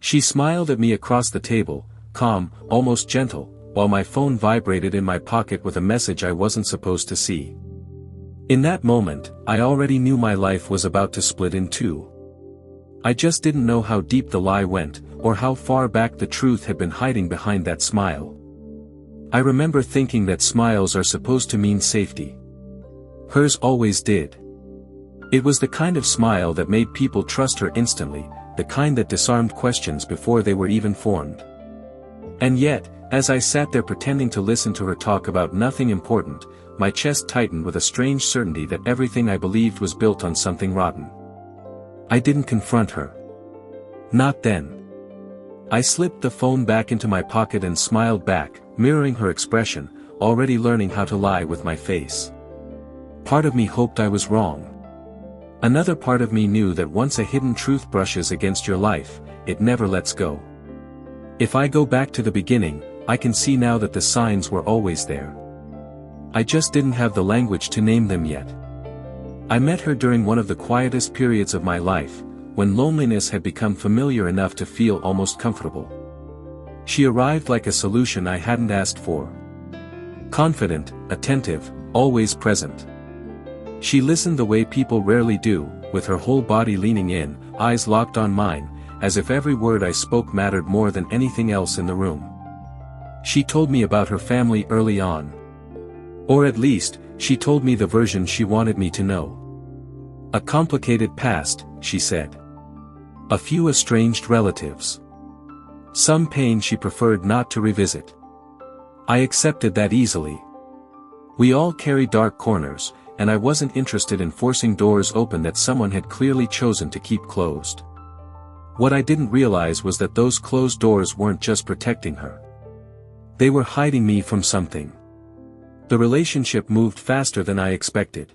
She smiled at me across the table, calm, almost gentle, while my phone vibrated in my pocket with a message I wasn't supposed to see. In that moment, I already knew my life was about to split in two. I just didn't know how deep the lie went, or how far back the truth had been hiding behind that smile. I remember thinking that smiles are supposed to mean safety. Hers always did. It was the kind of smile that made people trust her instantly, the kind that disarmed questions before they were even formed. And yet, as I sat there pretending to listen to her talk about nothing important, my chest tightened with a strange certainty that everything I believed was built on something rotten. I didn't confront her. Not then. I slipped the phone back into my pocket and smiled back, mirroring her expression, already learning how to lie with my face. Part of me hoped I was wrong. Another part of me knew that once a hidden truth brushes against your life, it never lets go. If I go back to the beginning, I can see now that the signs were always there. I just didn't have the language to name them yet. I met her during one of the quietest periods of my life, when loneliness had become familiar enough to feel almost comfortable. She arrived like a solution I hadn't asked for. Confident, attentive, always present. She listened the way people rarely do, with her whole body leaning in, eyes locked on mine, as if every word I spoke mattered more than anything else in the room. She told me about her family early on. Or at least, she told me the version she wanted me to know. A complicated past, she said. A few estranged relatives. Some pain she preferred not to revisit. I accepted that easily. We all carry dark corners, and I wasn't interested in forcing doors open that someone had clearly chosen to keep closed. What I didn't realize was that those closed doors weren't just protecting her. They were hiding me from something. The relationship moved faster than I expected.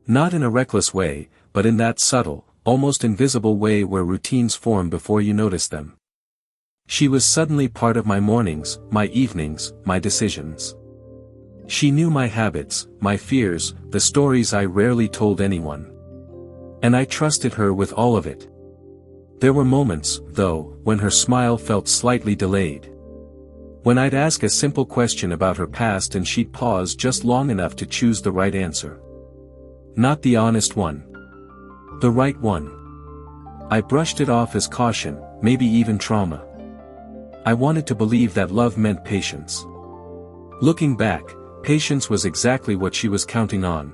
Not in a reckless way, but in that subtle, almost invisible way where routines form before you notice them. She was suddenly part of my mornings, my evenings, my decisions. She knew my habits, my fears, the stories I rarely told anyone. And I trusted her with all of it. There were moments, though, when her smile felt slightly delayed. When I'd ask a simple question about her past and she'd pause just long enough to choose the right answer. Not the honest one. The right one. I brushed it off as caution, maybe even trauma. I wanted to believe that love meant patience. Looking back, patience was exactly what she was counting on.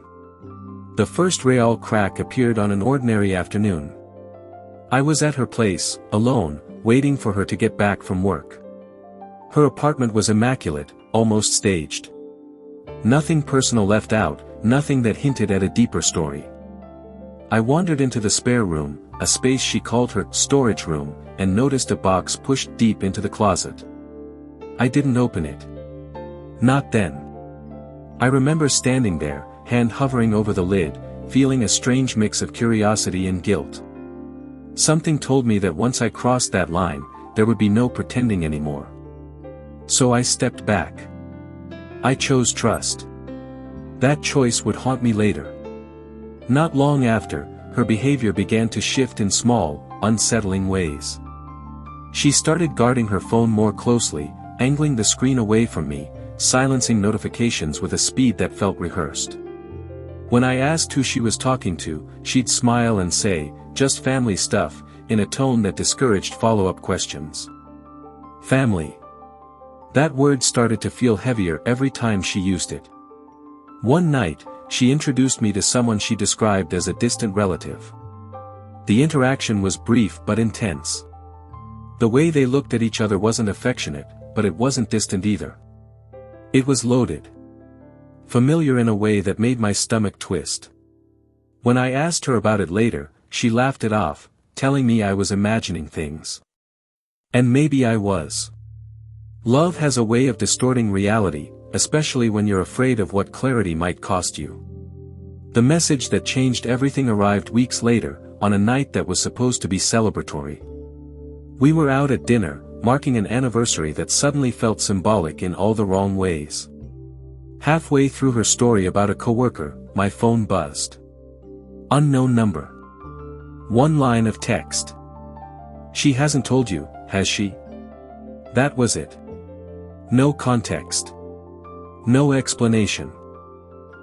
The first real crack appeared on an ordinary afternoon. I was at her place, alone, waiting for her to get back from work. Her apartment was immaculate, almost staged. Nothing personal left out, nothing that hinted at a deeper story. I wandered into the spare room, a space she called her storage room, and noticed a box pushed deep into the closet. I didn't open it. Not then. I remember standing there, hand hovering over the lid, feeling a strange mix of curiosity and guilt. Something told me that once I crossed that line, there would be no pretending anymore. So I stepped back. I chose trust. That choice would haunt me later. Not long after, her behavior began to shift in small, unsettling ways. She started guarding her phone more closely, angling the screen away from me, silencing notifications with a speed that felt rehearsed. When I asked who she was talking to, she'd smile and say, "Just family stuff," in a tone that discouraged follow-up questions. Family. That word started to feel heavier every time she used it. One night, she introduced me to someone she described as a distant relative. The interaction was brief but intense. The way they looked at each other wasn't affectionate, but it wasn't distant either. It was loaded. Familiar in a way that made my stomach twist. When I asked her about it later, she laughed it off, telling me I was imagining things. And maybe I was. Love has a way of distorting reality, especially when you're afraid of what clarity might cost you. The message that changed everything arrived weeks later, on a night that was supposed to be celebratory. We were out at dinner, marking an anniversary that suddenly felt symbolic in all the wrong ways. Halfway through her story about a coworker, my phone buzzed. Unknown number. One line of text. She hasn't told you, has she? That was it. No context. No explanation.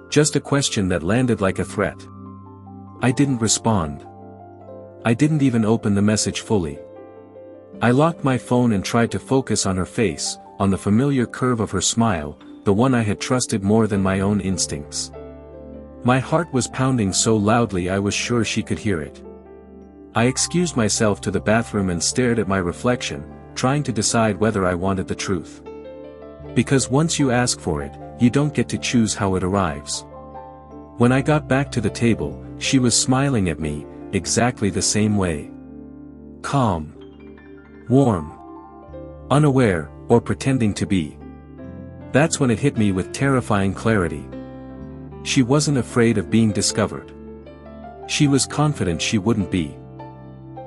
Just a question that landed like a threat. I didn't respond. I didn't even open the message fully. I locked my phone and tried to focus on her face, on the familiar curve of her smile, the one I had trusted more than my own instincts. My heart was pounding so loudly I was sure she could hear it. I excused myself to the bathroom and stared at my reflection, trying to decide whether I wanted the truth. Because once you ask for it, you don't get to choose how it arrives. When I got back to the table, she was smiling at me, exactly the same way. Calm. Warm. Unaware, or pretending to be. That's when it hit me with terrifying clarity. She wasn't afraid of being discovered. She was confident she wouldn't be.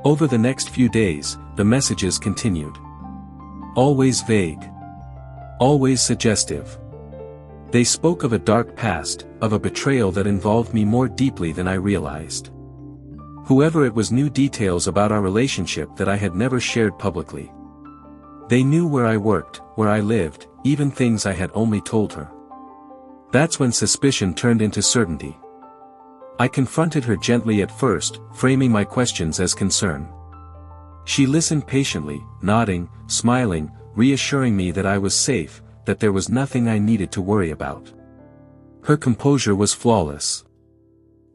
Over the next few days, the messages continued. Always vague. Always suggestive. They spoke of a dark past, of a betrayal that involved me more deeply than I realized. Whoever it was knew details about our relationship that I had never shared publicly. They knew where I worked, where I lived, even things I had only told her. That's when suspicion turned into certainty. I confronted her gently at first, framing my questions as concern. She listened patiently, nodding, smiling, reassuring me that I was safe, that there was nothing I needed to worry about. Her composure was flawless.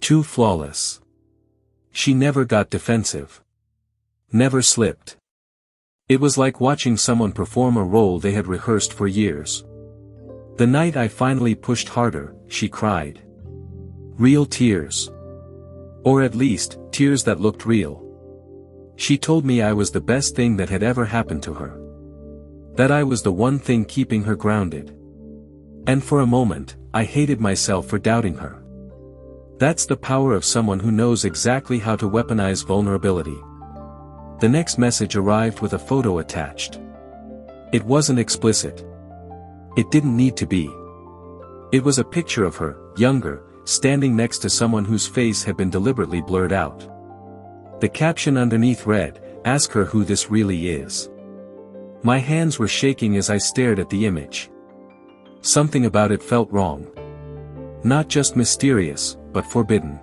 Too flawless. She never got defensive. Never slipped. It was like watching someone perform a role they had rehearsed for years. The night I finally pushed harder, she cried. Real tears. Or at least, tears that looked real. She told me I was the best thing that had ever happened to her. That I was the one thing keeping her grounded. And for a moment, I hated myself for doubting her. That's the power of someone who knows exactly how to weaponize vulnerability. The next message arrived with a photo attached. It wasn't explicit. It didn't need to be. It was a picture of her, younger, standing next to someone whose face had been deliberately blurred out. The caption underneath read, "Ask her who this really is." My hands were shaking as I stared at the image. Something about it felt wrong. Not just mysterious, but forbidden.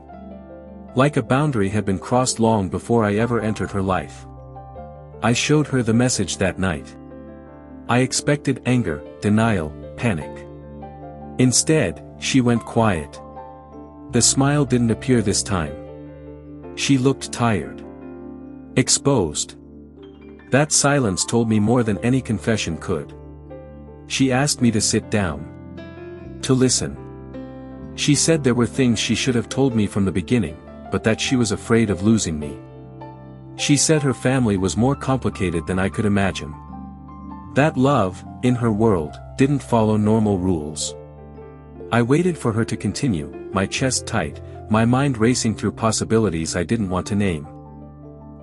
Like a boundary had been crossed long before I ever entered her life. I showed her the message that night. I expected anger, denial, panic. Instead, she went quiet. The smile didn't appear this time. She looked tired. Exposed. That silence told me more than any confession could. She asked me to sit down. To listen. She said there were things she should have told me from the beginning, but that she was afraid of losing me. She said her family was more complicated than I could imagine. That love, in her world, didn't follow normal rules. I waited for her to continue, my chest tight, my mind racing through possibilities I didn't want to name.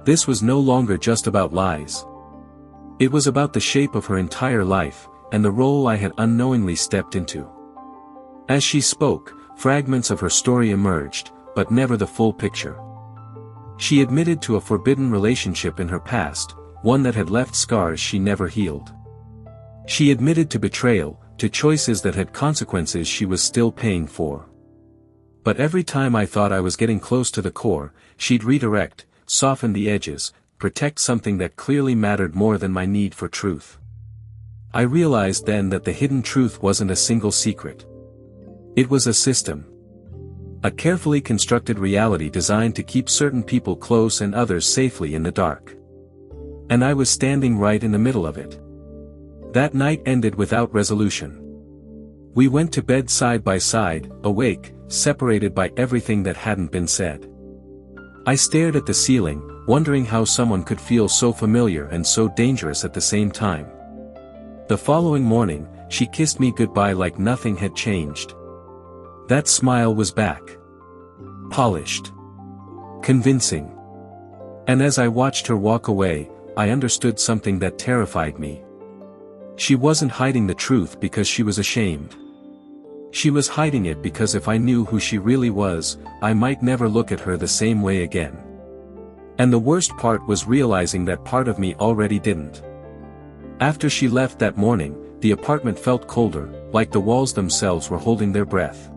This was no longer just about lies. It was about the shape of her entire life, and the role I had unknowingly stepped into. As she spoke, fragments of her story emerged, but never the full picture. She admitted to a forbidden relationship in her past, one that had left scars she never healed. She admitted to betrayal, to choices that had consequences she was still paying for. But every time I thought I was getting close to the core, she'd redirect, soften the edges, protect something that clearly mattered more than my need for truth. I realized then that the hidden truth wasn't a single secret. It was a system. A carefully constructed reality designed to keep certain people close and others safely in the dark. And I was standing right in the middle of it. That night ended without resolution. We went to bed side by side, awake, separated by everything that hadn't been said. I stared at the ceiling, wondering how someone could feel so familiar and so dangerous at the same time. The following morning, she kissed me goodbye like nothing had changed. That smile was back. Polished. Convincing. And as I watched her walk away, I understood something that terrified me. She wasn't hiding the truth because she was ashamed. She was hiding it because if I knew who she really was, I might never look at her the same way again. And the worst part was realizing that part of me already didn't. After she left that morning, the apartment felt colder, like the walls themselves were holding their breath.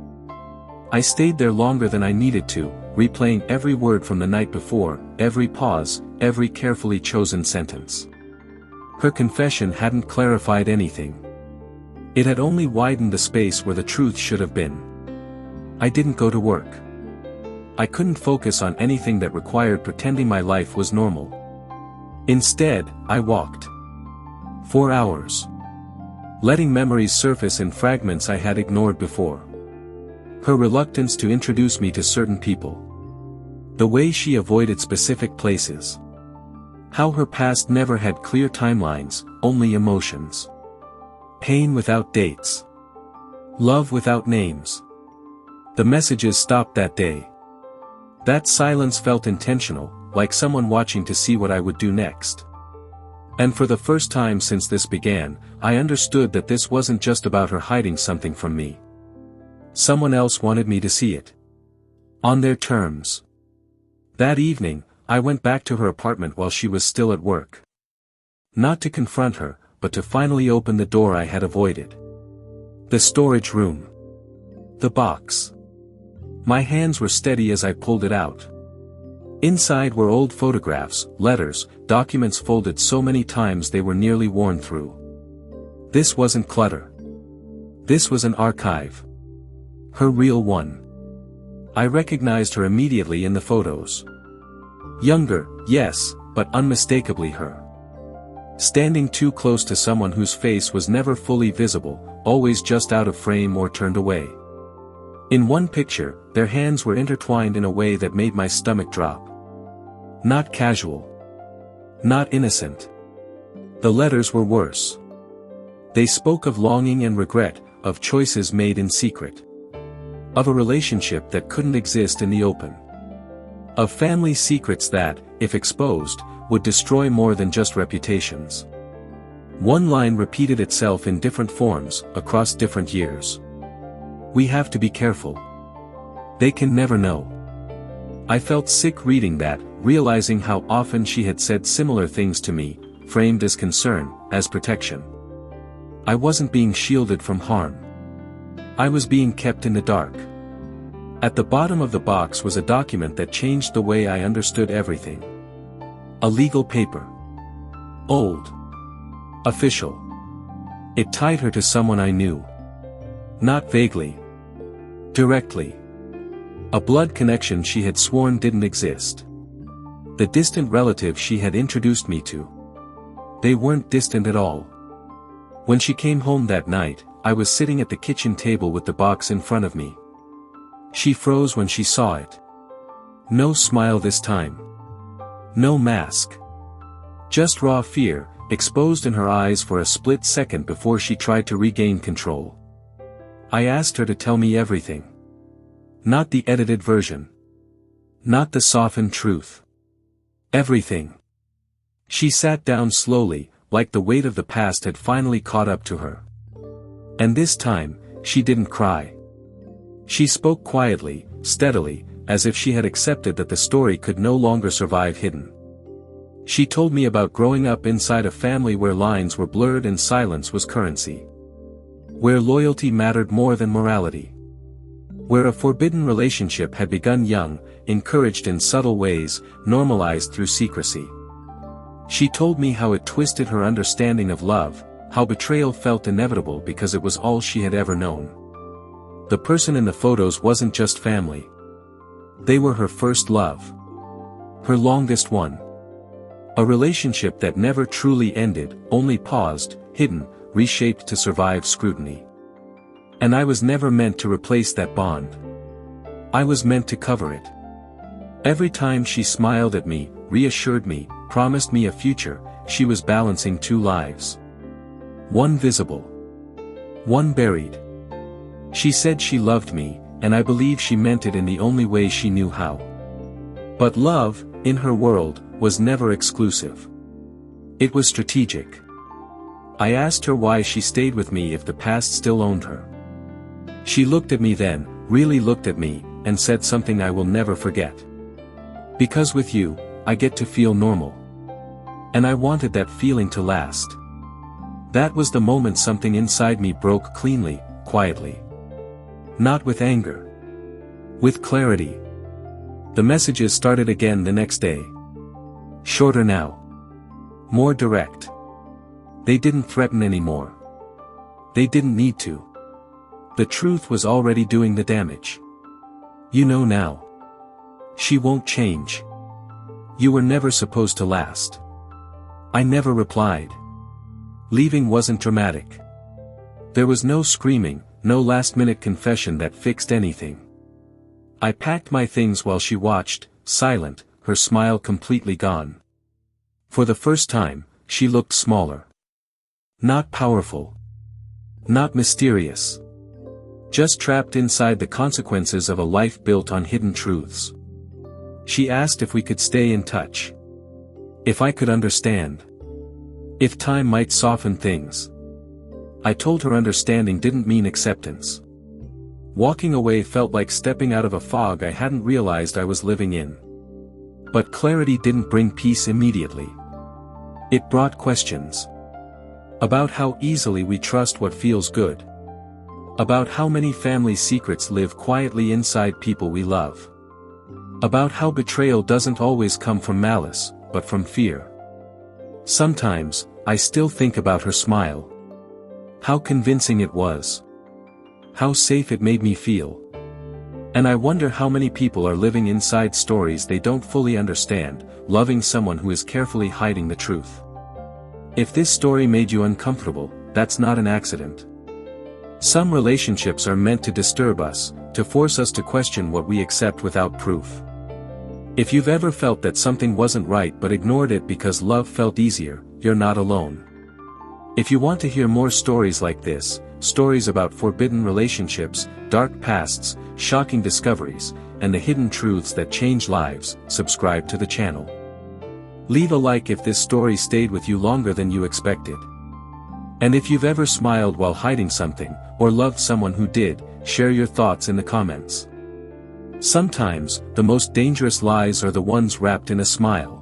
I stayed there longer than I needed to, replaying every word from the night before, every pause, every carefully chosen sentence. Her confession hadn't clarified anything. It had only widened the space where the truth should have been. I didn't go to work. I couldn't focus on anything that required pretending my life was normal. Instead, I walked. 4 hours. Letting memories surface in fragments I had ignored before. Her reluctance to introduce me to certain people. The way she avoided specific places. How her past never had clear timelines, only emotions. Pain without dates. Love without names. The messages stopped that day. That silence felt intentional, like someone watching to see what I would do next. And for the first time since this began, I understood that this wasn't just about her hiding something from me. Someone else wanted me to see it. On their terms. That evening, I went back to her apartment while she was still at work. Not to confront her, but to finally open the door I had avoided. The storage room. The box. My hands were steady as I pulled it out. Inside were old photographs, letters, documents folded so many times they were nearly worn through. This wasn't clutter. This was an archive. Her real one. I recognized her immediately in the photos. Younger, yes, but unmistakably her. Standing too close to someone whose face was never fully visible, always just out of frame or turned away. In one picture, their hands were intertwined in a way that made my stomach drop. Not casual. Not innocent. The letters were worse. They spoke of longing and regret, of choices made in secret. Of a relationship that couldn't exist in the open. Of family secrets that, if exposed, would destroy more than just reputations. One line repeated itself in different forms, across different years. We have to be careful. They can never know. I felt sick reading that, realizing how often she had said similar things to me, framed as concern, as protection. I wasn't being shielded from harm. I was being kept in the dark. At the bottom of the box was a document that changed the way I understood everything. A legal paper. Old. Official. It tied her to someone I knew. Not vaguely. Directly. A blood connection she had sworn didn't exist. The distant relative she had introduced me to. They weren't distant at all. When she came home that night, I was sitting at the kitchen table with the box in front of me. She froze when she saw it. No smile this time. No mask. Just raw fear, exposed in her eyes for a split second before she tried to regain control. I asked her to tell me everything. Not the edited version. Not the softened truth. Everything. She sat down slowly, like the weight of the past had finally caught up to her. And this time, she didn't cry. She spoke quietly, steadily, as if she had accepted that the story could no longer survive hidden. She told me about growing up inside a family where lines were blurred and silence was currency. Where loyalty mattered more than morality. Where a forbidden relationship had begun young, encouraged in subtle ways, normalized through secrecy. She told me how it twisted her understanding of love, how betrayal felt inevitable because it was all she had ever known. The person in the photos wasn't just family. They were her first love. Her longest one. A relationship that never truly ended, only paused, hidden, reshaped to survive scrutiny. And I was never meant to replace that bond. I was meant to cover it. Every time she smiled at me, reassured me, promised me a future, she was balancing two lives. One visible. One buried. She said she loved me, and I believe she meant it in the only way she knew how. But love, in her world, was never exclusive. It was strategic. I asked her why she stayed with me if the past still owned her. She looked at me then, really looked at me, and said something I will never forget. Because with you, I get to feel normal. And I wanted that feeling to last. That was the moment something inside me broke cleanly, quietly. Not with anger. With clarity. The messages started again the next day. Shorter now. More direct. They didn't threaten anymore. They didn't need to. The truth was already doing the damage. You know now. She won't change. You were never supposed to last. I never replied. Leaving wasn't dramatic. There was no screaming, no last-minute confession that fixed anything. I packed my things while she watched, silent, her smile completely gone. For the first time, she looked smaller. Not powerful. Not mysterious. Just trapped inside the consequences of a life built on hidden truths. She asked if we could stay in touch. If I could understand. If time might soften things. I told her understanding didn't mean acceptance. Walking away felt like stepping out of a fog I hadn't realized I was living in. But clarity didn't bring peace immediately. It brought questions. About how easily we trust what feels good. About how many family secrets live quietly inside people we love. About how betrayal doesn't always come from malice, but from fear. Sometimes, I still think about her smile. How convincing it was. How safe it made me feel. And I wonder how many people are living inside stories they don't fully understand, loving someone who is carefully hiding the truth. If this story made you uncomfortable, that's not an accident. Some relationships are meant to disturb us, to force us to question what we accept without proof. If you've ever felt that something wasn't right but ignored it because love felt easier, you're not alone. If you want to hear more stories like this, stories about forbidden relationships, dark pasts, shocking discoveries, and the hidden truths that change lives, subscribe to the channel. Leave a like if this story stayed with you longer than you expected. And if you've ever smiled while hiding something, or loved someone who did, share your thoughts in the comments. Sometimes, the most dangerous lies are the ones wrapped in a smile.